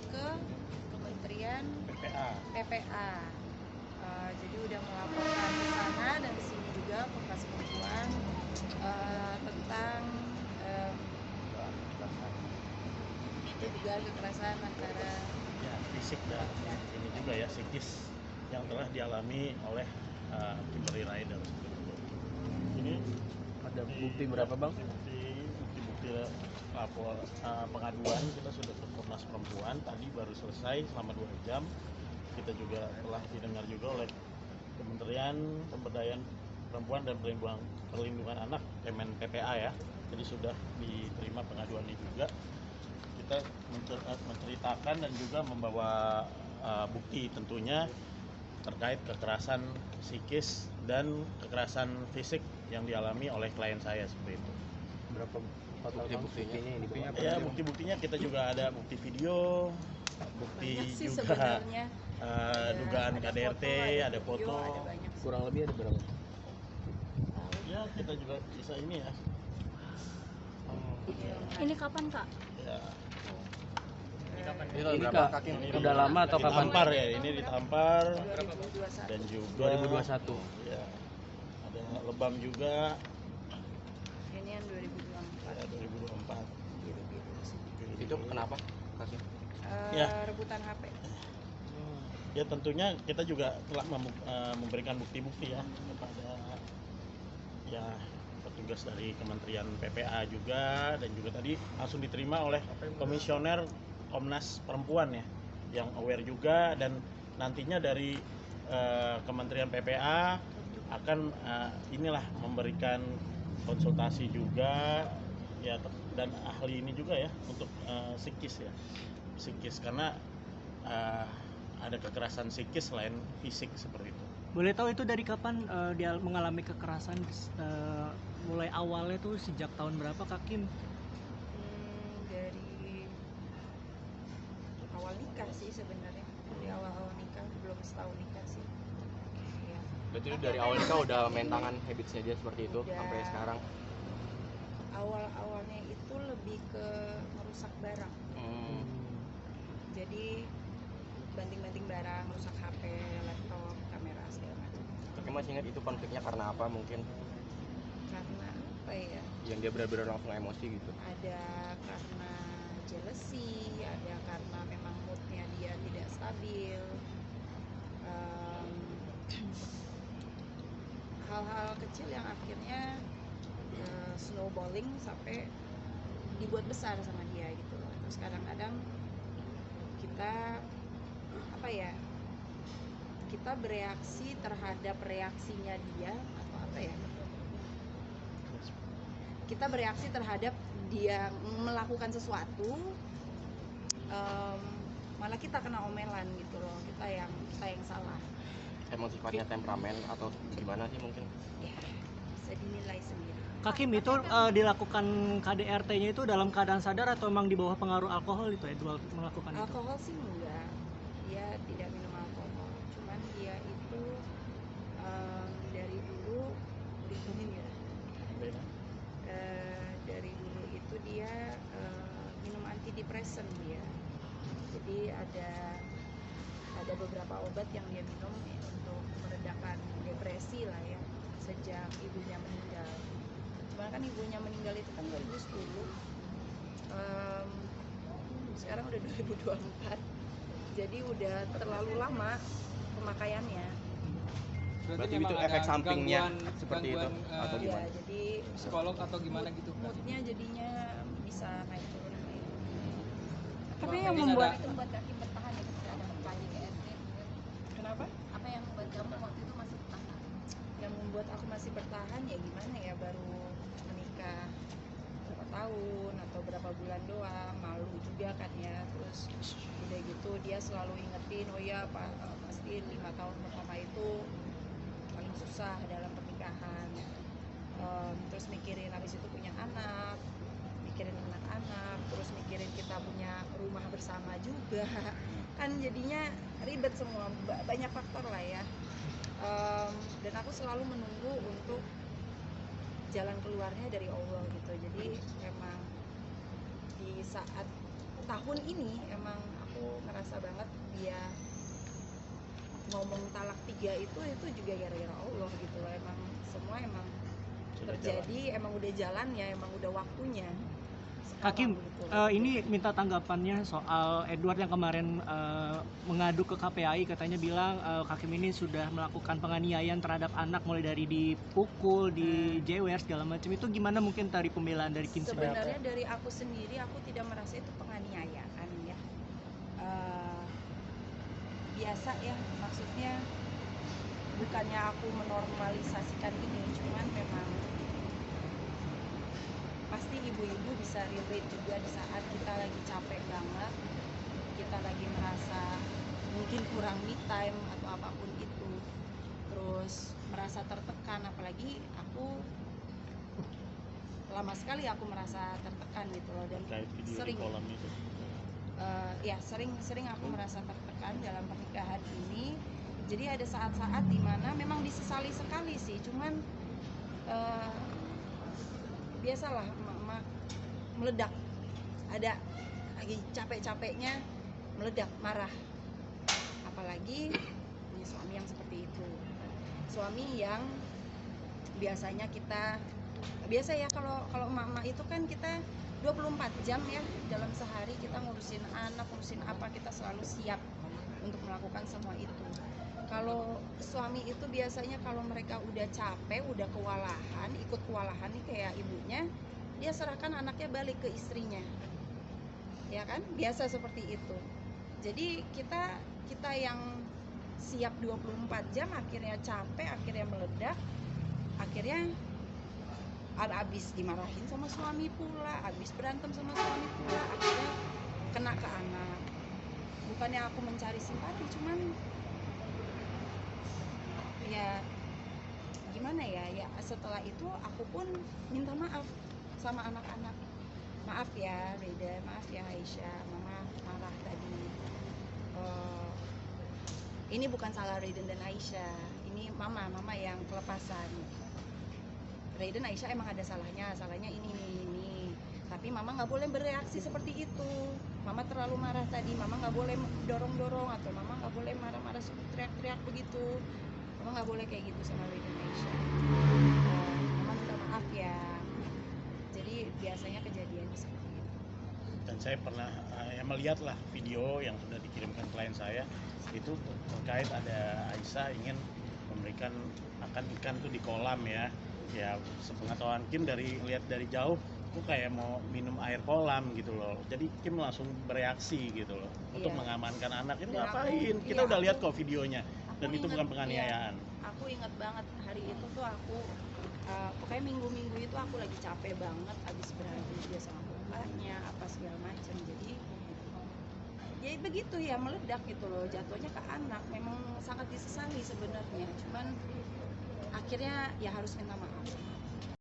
ke Kementerian PPA. Jadi udah melaporkan ke sana dan di sini juga Komnas Perempuan tentang itu juga kekerasan antara fisik dan ini juga ya psikis yang telah dialami oleh Kimberly Rider. Ini ada bukti berapa bang? Bukti lapor pengaduan kita sudah ke Komnas Perempuan tadi baru selesai selama 2 jam. Kita juga telah didengar juga oleh Kementerian Pemberdayaan Perempuan dan Perlindungan Anak Kemen PPA ya. Jadi sudah diterima pengaduannya juga. Kita menceritakan dan juga membawa bukti tentunya terkait kekerasan psikis dan kekerasan fisik yang dialami oleh klien saya seperti itu. Berapa bukti-buktinya ini dibawa? Ya bukti-buktinya kita juga ada bukti video, bukti juga dugaan KDRT, ada foto. Kurang lebih ada berapa? Ya kita juga bisa ini ya. Ini kapan Kak? Ya. Ini Kak, udah lama atau kapan? Ditampar ya, ini ditampar dan juga 2021. Ya, ada lebam juga. Ini yang 2024. Ya, 2024. Itu kenapa Kak? Ya. Rebutan HP. Ya tentunya kita juga telah memberikan bukti-bukti ya kepada ya petugas dari Kementerian PPA juga dan juga tadi langsung diterima oleh komisioner Komnas Perempuan ya yang aware juga dan nantinya dari Kementerian PPA akan inilah memberikan konsultasi juga ya dan ahli ini juga ya untuk psikis karena ada kekerasan psikis selain fisik seperti itu. Boleh tahu itu dari kapan dia mengalami kekerasan? Mulai awalnya tuh sejak tahun berapa Kak Kim? Dari awal nikah sih sebenarnya. Dari awal nikah, belum setahun nikah sih. Ya. Berarti dari awal nikah udah main tangan habitsnya dia seperti itu sampai sekarang? Awalnya itu lebih ke merusak barang. Jadi banting-banting barang, rusak HP, laptop, kamera segala macam. Tapi masih ingat itu konfliknya karena apa mungkin? Karena apa ya? Yang dia benar-benar langsung emosi gitu. Ada karena jealousy, ada karena memang moodnya dia tidak stabil. Hal-hal kecil yang akhirnya snowballing sampai dibuat besar sama dia gitu loh. Terus kadang-kadang kita kita bereaksi terhadap reaksinya dia atau apa ya, kita bereaksi terhadap dia melakukan sesuatu, malah kita kena omelan gitu loh, kita yang salah. Emang sifatnya temperamen atau gimana sih mungkin? Ya, bisa dinilai sendiri. Kak Kim itu dilakukan KDRT-nya itu dalam keadaan sadar atau emang di bawah pengaruh alkohol itu ya melakukan itu? Alkohol sih enggak, dia tidak minum alkohol, cuman dia itu dari dulu dari dulu itu dia minum antidepresan dia. Jadi ada beberapa obat yang dia minum untuk meredakan depresi lah ya sejak ibunya meninggal. Cuman kan ibunya meninggal itu kan 2010. Sekarang udah 2024. Jadi udah terlalu lama pemakaiannya. Berarti itu efek sampingnya seperti itu atau Ya, gimana? jadi psikolog atau gimana gitu? Moodnya jadinya bisa naik turun. Tapi yang membuat kaki bertahan ya ketika ada kembali ke RT. Kenapa? Apa yang membuat kamu waktu itu masih bertahan? Yang membuat aku masih bertahan ya gimana ya, baru menikah berapa tahun atau berapa bulan doang, malu juga kan ya. Terus udah gitu dia selalu ingetin, oh ya pasti 5 tahun pertama itu paling susah dalam pernikahan. Terus mikirin habis itu punya anak, mikirin anak-anak, terus mikirin kita punya rumah bersama juga, kan jadinya ribet semua, banyak faktor lah ya. Dan aku selalu menunggu untuk jalan keluarnya dari Allah gitu. Jadi memang di saat tahun ini emang aku ngerasa banget dia ngomong talak 3 itu juga gara-gara Allah gitu loh. Emang semua emang Sudah terjadi, emang udah jalannya, emang udah waktunya sekarang, Hakim, gitu loh. ini minta tanggapannya soal Edward yang kemarin mengadu ke KPAI, katanya bilang Hakim ini sudah melakukan penganiayaan terhadap anak mulai dari dipukul, dijewer segala macam. Itu gimana mungkin dari pembelaan dari Kim sendiri? Sebenarnya dari aku sendiri, aku tidak merasa itu penganiayaan ya. Biasa ya, maksudnya bukannya aku menormalisasikan ini, cuman memang pasti ibu-ibu bisa relate juga di saat kita lagi capek banget, kita lagi merasa mungkin kurang me time atau apapun itu, terus merasa tertekan. Apalagi aku lama sekali aku merasa tertekan gitu loh, dan terkait video sering di kolam itu. ya sering aku merasa tertekan dalam pernikahan ini. Jadi ada saat-saat dimana memang disesali sekali sih, cuman biasalah emak-emak meledak, ada lagi capek-capeknya meledak, marah. Apalagi punya suami yang seperti itu, suami yang biasanya biasa ya, kalau emak-emak itu kan kita 24 jam ya dalam sehari, kita ngurusin anak, ngurusin apa, kita selalu siap untuk melakukan semua itu. Kalau suami itu biasanya kalau mereka udah capek, udah kewalahan, ikut kewalahan nih kayak ibunya, dia serahkan anaknya balik ke istrinya, ya kan, biasa seperti itu. Jadi kita yang siap 24 jam akhirnya capek, akhirnya meledak, akhirnya habis dimarahin sama suami pula, habis berantem sama suami pula, akhirnya kena ke anak. Bukannya aku mencari simpati, cuman ya gimana ya, setelah itu aku pun minta maaf sama anak-anak. Maaf ya Reda, maaf ya Aisyah, mama marah tadi. Ini bukan salah Raiden dan Aisyah, ini mama yang kelepasan. Raiden, Aisyah emang ada salahnya ini. Tapi mama nggak boleh bereaksi seperti itu. Mama terlalu marah tadi, mama nggak boleh dorong-dorong, atau mama nggak boleh marah-marah teriak-teriak begitu. Mama nggak boleh kayak gitu sama Raiden, Aisyah. Mama minta maaf ya. Jadi biasanya kejadiannya seperti itu. Dan saya pernah melihat lah video yang sudah dikirimkan klien saya, itu terkait ada Aisyah ingin memberikan makan ikan tuh di kolam ya. Ya sepengetahuan Kim, lihat dari jauh kok kayak mau minum air kolam gitu loh. Jadi Kim langsung bereaksi gitu loh, untuk mengamankan anak. Itu Dan ngapain? Kita udah lihat kok videonya, dan itu bukan penganiayaan. Aku ingat banget hari itu tuh aku pokoknya minggu-minggu itu aku lagi capek banget, habis berantem dia sama bapaknya apa segala macam. Jadi ya begitu ya, meledak gitu loh, jatuhnya ke anak. Memang sangat disesali sebenarnya, cuman akhirnya ya harus minta maaf.